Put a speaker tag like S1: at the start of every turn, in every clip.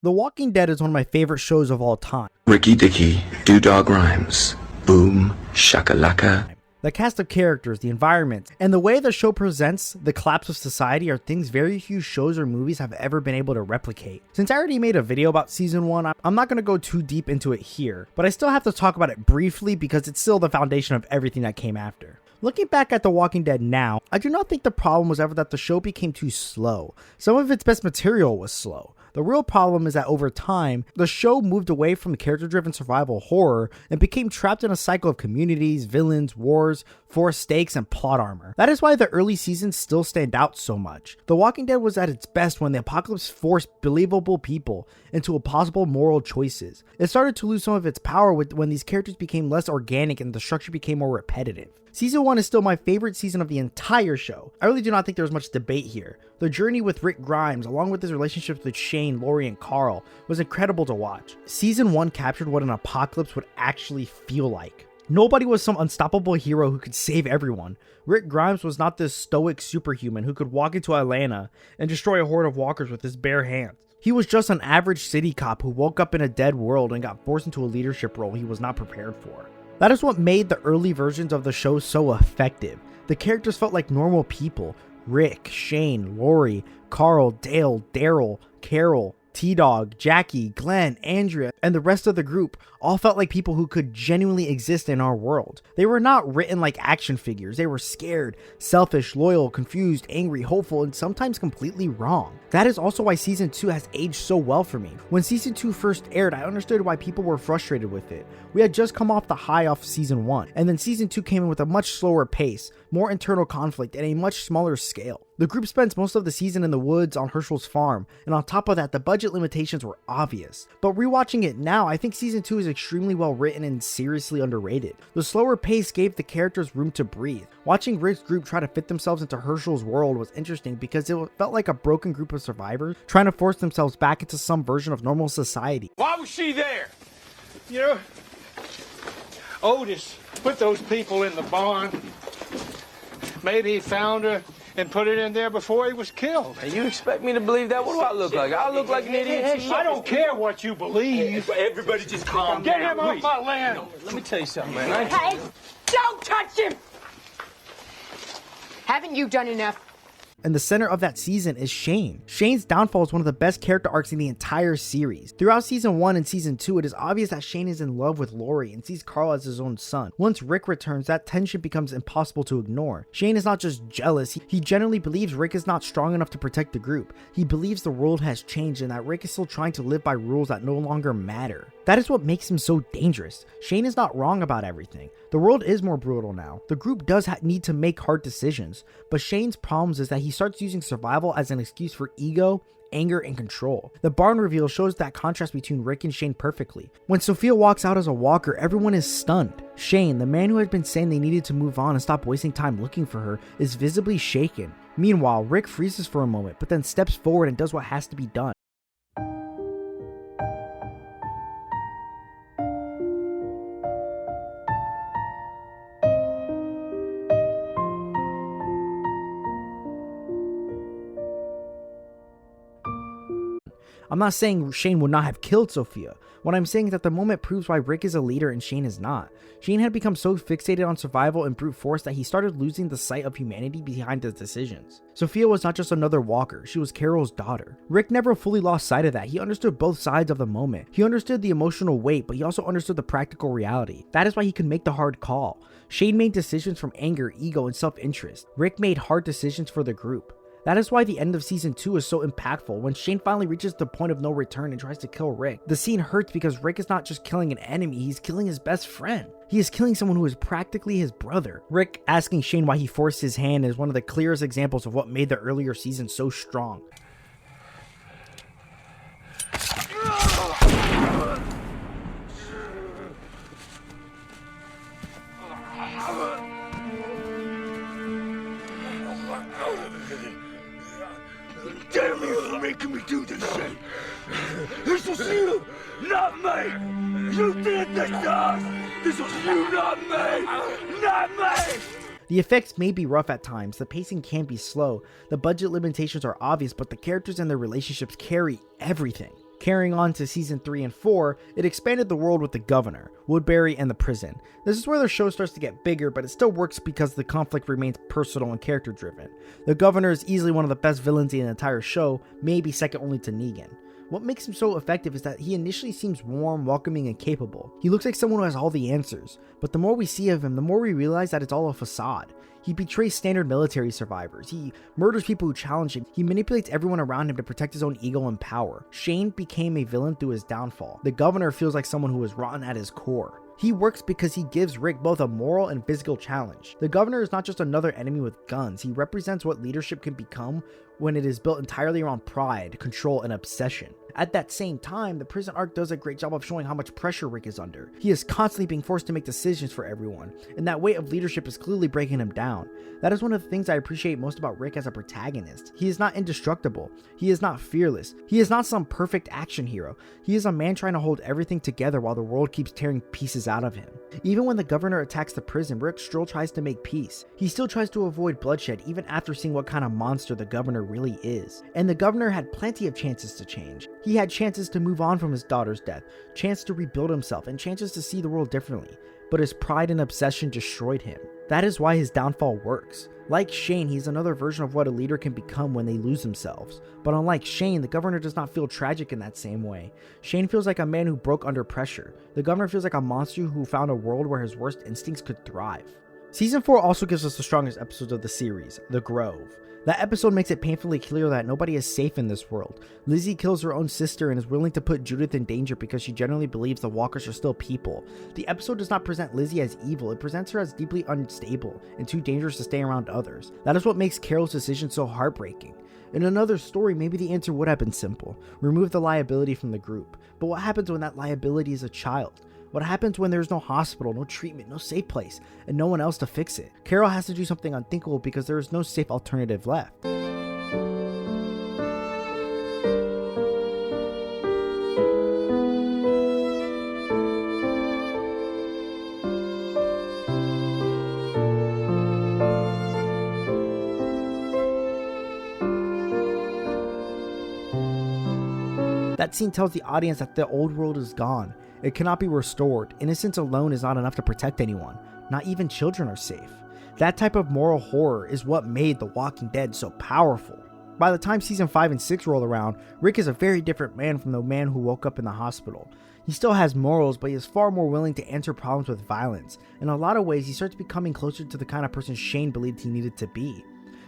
S1: The Walking Dead is one of my favorite shows of all time.
S2: Ricky Dicky, Dog Rhymes, Boom, Shakalaka.
S1: The cast of characters, the environment, and the way the show presents the collapse of society are things very few shows or movies have ever been able to replicate. Since I already made a video about season 1, I'm not going to go too deep into it here, but I still have to talk about it briefly because it's still the foundation of everything that came after. Looking back at The Walking Dead now, I do not think the problem was ever that the show became too slow. Some of its best material was slow. The real problem is that over time, the show moved away from character-driven survival horror and became trapped in a cycle of communities, villains, wars, forced stakes, and plot armor. That is why the early seasons still stand out so much. The Walking Dead was at its best when the apocalypse forced believable people into impossible moral choices. It started to lose some of its power when these characters became less organic and the structure became more repetitive. Season 1 is still my favorite season of the entire show. I really do not think there was much debate here. The journey with Rick Grimes, along with his relationships with Shane, Lori, and Carl, was incredible to watch. Season 1 captured what an apocalypse would actually feel like. Nobody was some unstoppable hero who could save everyone. Rick Grimes was not this stoic superhuman who could walk into Atlanta and destroy a horde of walkers with his bare hands. He was just an average city cop who woke up in a dead world and got forced into a leadership role he was not prepared for. That is what made the early versions of the show so effective. The characters felt like normal people. Rick, Shane, Lori, Carl, Dale, Daryl, Carol, T-Dog, Jackie, Glenn, Andrea, and the rest of the group all felt like people who could genuinely exist in our world. They were not written like action figures. They were scared, selfish, loyal, confused, angry, hopeful, and sometimes completely wrong. That is also why Season 2 has aged so well for me. When Season 2 first aired, I understood why people were frustrated with it. We had just come off the high off Season 1, and then Season 2 came in with a much slower pace, more internal conflict, and a much smaller scale. The group spends most of the season in the woods on Herschel's farm, and on top of that, the budget limitations were obvious. But rewatching it now, I think Season 2 is extremely well written and seriously underrated. The slower pace gave the characters room to breathe. Watching Rick's group try to fit themselves into Herschel's world was interesting because it felt like a broken group of survivors trying to force themselves back into some version of normal society.
S3: Why was she there? You know, Otis put those people in the barn. Maybe he found her and put it in there before he was killed.
S4: Hey, you expect me to believe that? What do I look like? I look like an idiot.
S3: I don't care what you believe.
S4: Everybody just calm
S3: Get
S4: down.
S3: him off my land.
S4: No, let me tell you something, man.
S5: Hey, don't touch him! Haven't you done enough?
S1: And the center of that season is Shane. Shane's downfall is one of the best character arcs in the entire series. Throughout Season 1 and Season 2, it is obvious that Shane is in love with Lori and sees Carl as his own son. Once Rick returns, that tension becomes impossible to ignore. Shane is not just jealous, he genuinely believes Rick is not strong enough to protect the group. He believes the world has changed and that Rick is still trying to live by rules that no longer matter. That is what makes him so dangerous. Shane is not wrong about everything. The world is more brutal now. The group does need to make hard decisions, but Shane's problems is that he starts using survival as an excuse for ego, anger, and control. The barn reveal shows that contrast between Rick and Shane perfectly. When Sophia walks out as a walker, everyone is stunned. Shane, the man who had been saying they needed to move on and stop wasting time looking for her, is visibly shaken. Meanwhile, Rick freezes for a moment, but then steps forward and does what has to be done. I'm not saying Shane would not have killed Sophia. What I'm saying is that the moment proves why Rick is a leader and Shane is not. Shane had become so fixated on survival and brute force that he started losing the sight of humanity behind his decisions. Sophia was not just another walker, she was Carol's daughter. Rick never fully lost sight of that. He understood both sides of the moment. He understood the emotional weight, but he also understood the practical reality. That is why he could make the hard call. Shane made decisions from anger, ego, and self-interest. Rick made hard decisions for the group. That is why the end of Season 2 is so impactful. When Shane finally reaches the point of no return and tries to kill Rick, the scene hurts because Rick is not just killing an enemy, he's killing his best friend. He is killing someone who is practically his brother. Rick asking Shane why he forced his hand is one of the clearest examples of what made the earlier season so strong.
S6: Damn you for making me do this shit! This was you, not me! You did this to us! This was you, not me! Not me!
S1: The effects may be rough at times, the pacing can be slow, the budget limitations are obvious, but the characters and their relationships carry everything. Carrying on to season 3 and 4, it expanded the world with the governor, Woodbury, and the prison. This is where the show starts to get bigger, but it still works because the conflict remains personal and character driven. The governor is easily one of the best villains in the entire show, maybe second only to Negan. What makes him so effective is that he initially seems warm, welcoming, and capable. He looks like someone who has all the answers, but the more we see of him, the more we realize that it's all a facade. He betrays standard military survivors, he murders people who challenge him, he manipulates everyone around him to protect his own ego and power. Shane became a villain through his downfall. The governor feels like someone who is rotten at his core. He works because he gives Rick both a moral and physical challenge. The governor is not just another enemy with guns, he represents what leadership can become when it is built entirely around pride, control, and obsession. At that same time, the prison arc does a great job of showing how much pressure Rick is under. He is constantly being forced to make decisions for everyone, and that weight of leadership is clearly breaking him down. That is one of the things I appreciate most about Rick as a protagonist. He is not indestructible. He is not fearless. He is not some perfect action hero. He is a man trying to hold everything together while the world keeps tearing pieces out of him. Even when the governor attacks the prison, Rick still tries to make peace. He still tries to avoid bloodshed even after seeing what kind of monster the governor really is. And the governor had plenty of chances to change. He had chances to move on from his daughter's death, chances to rebuild himself, and chances to see the world differently. But his pride and obsession destroyed him. That is why his downfall works. Like Shane, he's another version of what a leader can become when they lose themselves. But unlike Shane, the governor does not feel tragic in that same way. Shane feels like a man who broke under pressure. The governor feels like a monster who found a world where his worst instincts could thrive. Season 4 also gives us the strongest episodes of the series, The Grove. That episode makes it painfully clear that nobody is safe in this world. Lizzie kills her own sister and is willing to put Judith in danger because she generally believes the walkers are still people. The episode does not present Lizzie as evil, it presents her as deeply unstable and too dangerous to stay around others. That is what makes Carol's decision so heartbreaking. In another story, maybe the answer would have been simple. Remove the liability from the group. But what happens when that liability is a child? What happens when there's no hospital, no treatment, no safe place, and no one else to fix it? Carol has to do something unthinkable because there is no safe alternative left. That scene tells the audience that the old world is gone. It cannot be restored. Innocence alone is not enough to protect anyone. Not even children are safe. That type of moral horror is what made The Walking Dead so powerful. By the time season 5 and 6 roll around, Rick is a very different man from the man who woke up in the hospital. He still has morals, but he is far more willing to answer problems with violence. In a lot of ways, he starts becoming closer to the kind of person Shane believed he needed to be.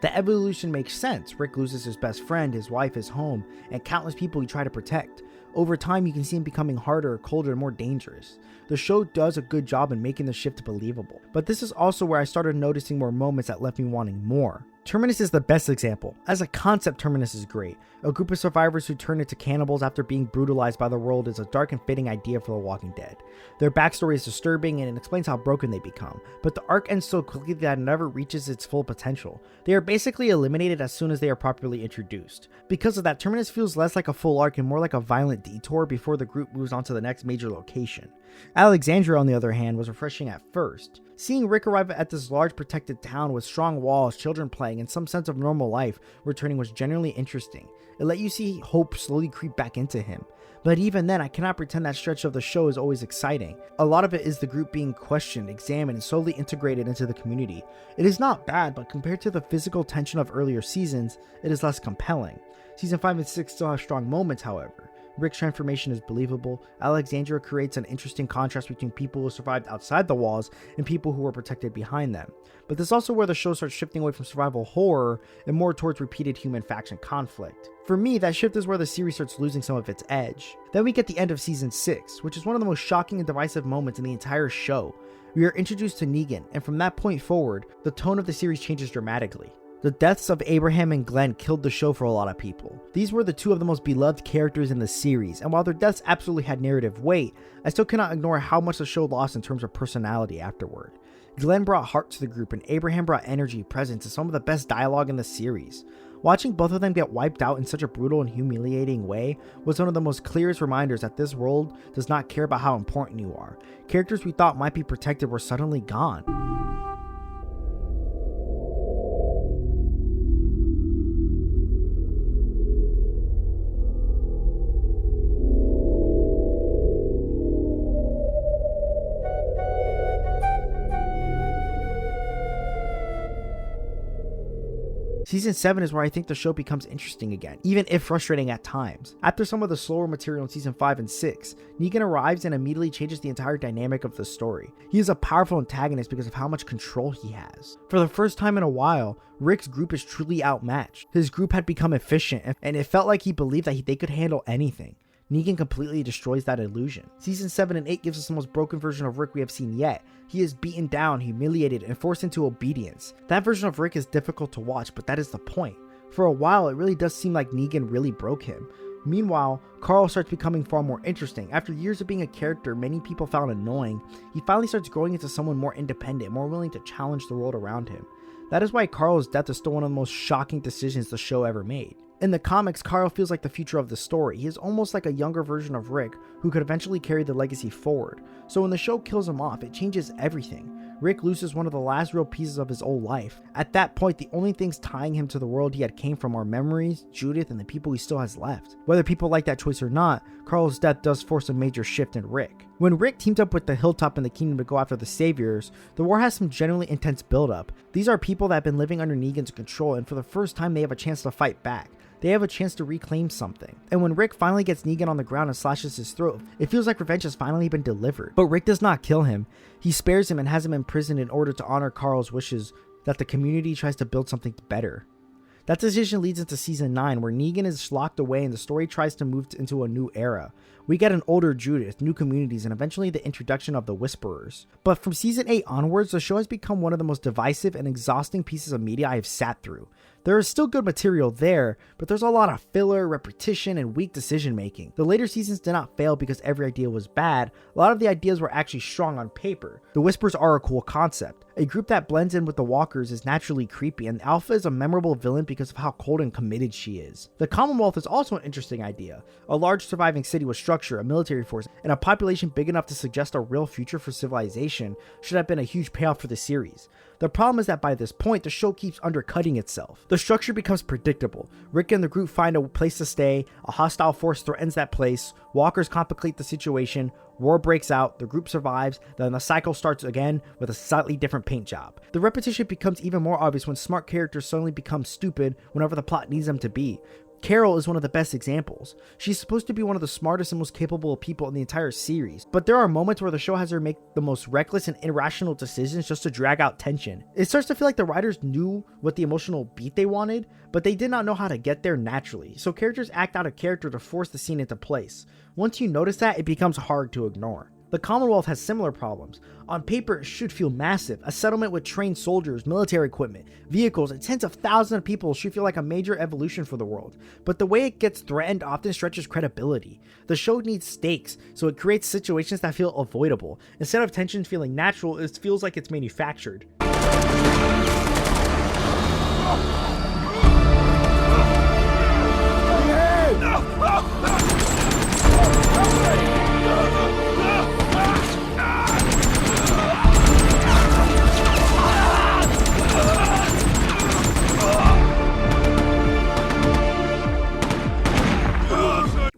S1: The evolution makes sense. Rick loses his best friend, his wife, his home, and countless people he tried to protect. Over time, you can see him becoming harder, colder, and more dangerous. The show does a good job in making the shift believable. But this is also where I started noticing more moments that left me wanting more. Terminus is the best example. As a concept, Terminus is great. A group of survivors who turn into cannibals after being brutalized by the world is a dark and fitting idea for The Walking Dead. Their backstory is disturbing and it explains how broken they become, but the arc ends so quickly that it never reaches its full potential. They are basically eliminated as soon as they are properly introduced. Because of that, Terminus feels less like a full arc and more like a violent detour before the group moves on to the next major location. Alexandria, on the other hand, was refreshing at first. Seeing Rick arrive at this large protected town with strong walls, children playing, and some sense of normal life returning was genuinely interesting. It let you see hope slowly creep back into him. But even then, I cannot pretend that stretch of the show is always exciting. A lot of it is the group being questioned, examined, and slowly integrated into the community. It is not bad, but compared to the physical tension of earlier seasons, it is less compelling. Season 5 and 6 still have strong moments, however. Rick's transformation is believable. Alexandria creates an interesting contrast between people who survived outside the walls and people who were protected behind them. But this is also where the show starts shifting away from survival horror and more towards repeated human faction conflict. For me, that shift is where the series starts losing some of its edge. Then we get the end of season 6, which is one of the most shocking and divisive moments in the entire show. We are introduced to Negan, and from that point forward, the tone of the series changes dramatically. The deaths of Abraham and Glenn killed the show for a lot of people. These were the two of the most beloved characters in the series, and while their deaths absolutely had narrative weight, I still cannot ignore how much the show lost in terms of personality afterward. Glenn brought heart to the group, and Abraham brought energy, presence, and some of the best dialogue in the series. Watching both of them get wiped out in such a brutal and humiliating way was one of the most clearest reminders that this world does not care about how important you are. Characters we thought might be protected were suddenly gone. Season 7 is where I think the show becomes interesting again, even if frustrating at times. After some of the slower material in season 5 and 6, Negan arrives and immediately changes the entire dynamic of the story. He is a powerful antagonist because of how much control he has. For the first time in a while, Rick's group is truly outmatched. His group had become efficient, and it felt like he believed that they could handle anything. Negan completely destroys that illusion. Season 7 and 8 gives us the most broken version of Rick we have seen yet. He is beaten down, humiliated, and forced into obedience. That version of Rick is difficult to watch, but that is the point. For a while, it really does seem like Negan really broke him. Meanwhile, Carl starts becoming far more interesting. After years of being a character many people found annoying, he finally starts growing into someone more independent, more willing to challenge the world around him. That is why Carl's death is still one of the most shocking decisions the show ever made. In the comics, Carl feels like the future of the story. He is almost like a younger version of Rick who could eventually carry the legacy forward. So when the show kills him off, it changes everything. Rick loses one of the last real pieces of his old life. At that point, the only things tying him to the world he had came from are memories, Judith, and the people he still has left. Whether people like that choice or not, Carl's death does force a major shift in Rick. When Rick teamed up with the Hilltop and the Kingdom to go after the Saviors, the war has some genuinely intense buildup. These are people that have been living under Negan's control, and for the first time they have a chance to fight back. They have a chance to reclaim something. And when Rick finally gets Negan on the ground and slashes his throat, it feels like revenge has finally been delivered. But Rick does not kill him. He spares him and has him imprisoned in order to honor Carl's wishes that the community tries to build something better. That decision leads into season 9, where Negan is locked away and the story tries to move into a new era. We get an older Judith, new communities, and eventually the introduction of the Whisperers. But from season 8 onwards, the show has become one of the most divisive and exhausting pieces of media I have sat through. There is still good material there, but there's a lot of filler, repetition, and weak decision making. The later seasons did not fail because every idea was bad. A lot of the ideas were actually strong on paper. The Whispers are a cool concept. A group that blends in with the Walkers is naturally creepy, and Alpha is a memorable villain because of how cold and committed she is. The Commonwealth is also an interesting idea. A large surviving city with structure, a military force, and a population big enough to suggest a real future for civilization should have been a huge payoff for the series. The problem is that by this point, the show keeps undercutting itself. The structure becomes predictable. Rick and the group find a place to stay, a hostile force threatens that place, Walkers complicate the situation, war breaks out, the group survives, then the cycle starts again with a slightly different paint job. The repetition becomes even more obvious when smart characters suddenly become stupid whenever the plot needs them to be. Carol is one of the best examples. She's supposed to be one of the smartest and most capable people in the entire series, but there are moments where the show has her make the most reckless and irrational decisions just to drag out tension. It starts to feel like the writers knew what the emotional beat they wanted, but they did not know how to get there naturally, so characters act out of character to force the scene into place. Once you notice that, it becomes hard to ignore. The Commonwealth has similar problems. On paper, it should feel massive. A settlement with trained soldiers, military equipment, vehicles, and tens of thousands of people should feel like a major evolution for the world. But the way it gets threatened often stretches credibility. The show needs stakes, so it creates situations that feel avoidable. Instead of tension feeling natural, it feels like it's manufactured.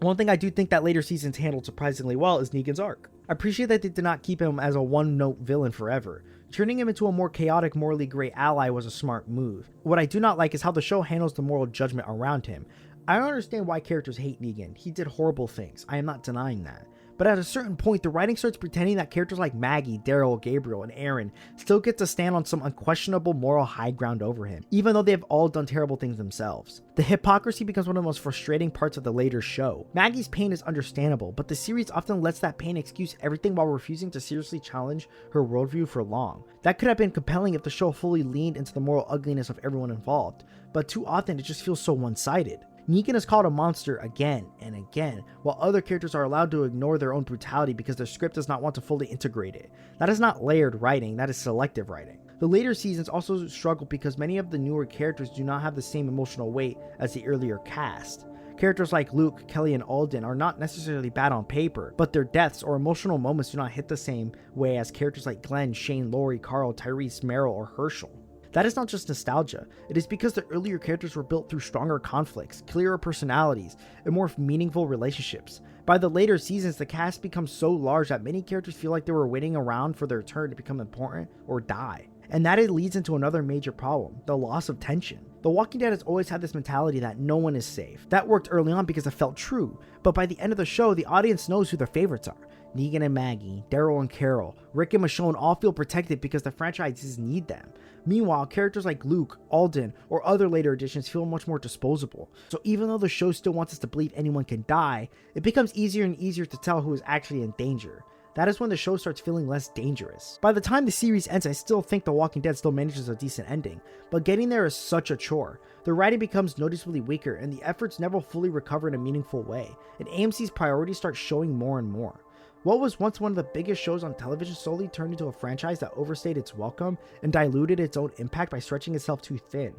S1: One thing I do think that later seasons handled surprisingly well is Negan's arc. I appreciate that they did not keep him as a one-note villain forever. Turning him into a more chaotic, morally gray ally was a smart move. What I do not like is how the show handles the moral judgment around him. I don't understand why characters hate Negan. He did horrible things. I am not denying that. But at a certain point, the writing starts pretending that characters like Maggie, Daryl, Gabriel, and Aaron still get to stand on some unquestionable moral high ground over him, even though they have all done terrible things themselves. The hypocrisy becomes one of the most frustrating parts of the later show. Maggie's pain is understandable, but the series often lets that pain excuse everything while refusing to seriously challenge her worldview for long. That could have been compelling if the show fully leaned into the moral ugliness of everyone involved, but too often it just feels so one-sided. Negan is called a monster again and again, while other characters are allowed to ignore their own brutality because their script does not want to fully integrate it. That is not layered writing, that is selective writing. The later seasons also struggle because many of the newer characters do not have the same emotional weight as the earlier cast. Characters like Luke, Kelly, and Alden are not necessarily bad on paper, but their deaths or emotional moments do not hit the same way as characters like Glenn, Shane, Laurie, Carl, Tyrese, Meryl, or Herschel. That is not just nostalgia, it is because the earlier characters were built through stronger conflicts, clearer personalities, and more meaningful relationships. By the later seasons, the cast becomes so large that many characters feel like they were waiting around for their turn to become important or die. And that it leads into another major problem, the loss of tension. The Walking Dead has always had this mentality that no one is safe. That worked early on because it felt true, but by the end of the show, the audience knows who their favorites are. Negan and Maggie, Daryl and Carol, Rick and Michonne all feel protected because the franchises need them. Meanwhile, characters like Luke, Alden, or other later additions feel much more disposable. So even though the show still wants us to believe anyone can die, it becomes easier and easier to tell who is actually in danger. That is when the show starts feeling less dangerous. By the time the series ends, I still think The Walking Dead still manages a decent ending, but getting there is such a chore. The writing becomes noticeably weaker, and the efforts never fully recover in a meaningful way, and AMC's priorities start showing more and more. What was once one of the biggest shows on television slowly turned into a franchise that overstayed its welcome and diluted its own impact by stretching itself too thin.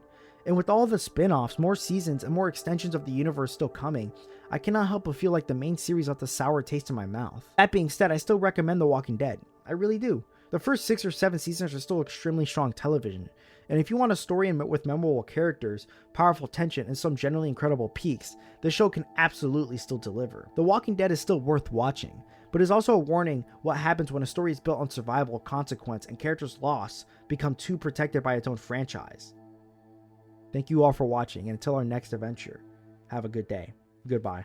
S1: And with all the spin-offs, more seasons, and more extensions of the universe still coming, I cannot help but feel like the main series left a sour taste in my mouth. That being said, I still recommend The Walking Dead. I really do. The first 6 or 7 seasons are still extremely strong television, and if you want a story with memorable characters, powerful tension, and some generally incredible peaks, the show can absolutely still deliver. The Walking Dead is still worth watching, but is also a warning what happens when a story is built on survival, consequence, and characters' loss become too protected by its own franchise. Thank you all for watching, and until our next adventure, have a good day. Goodbye.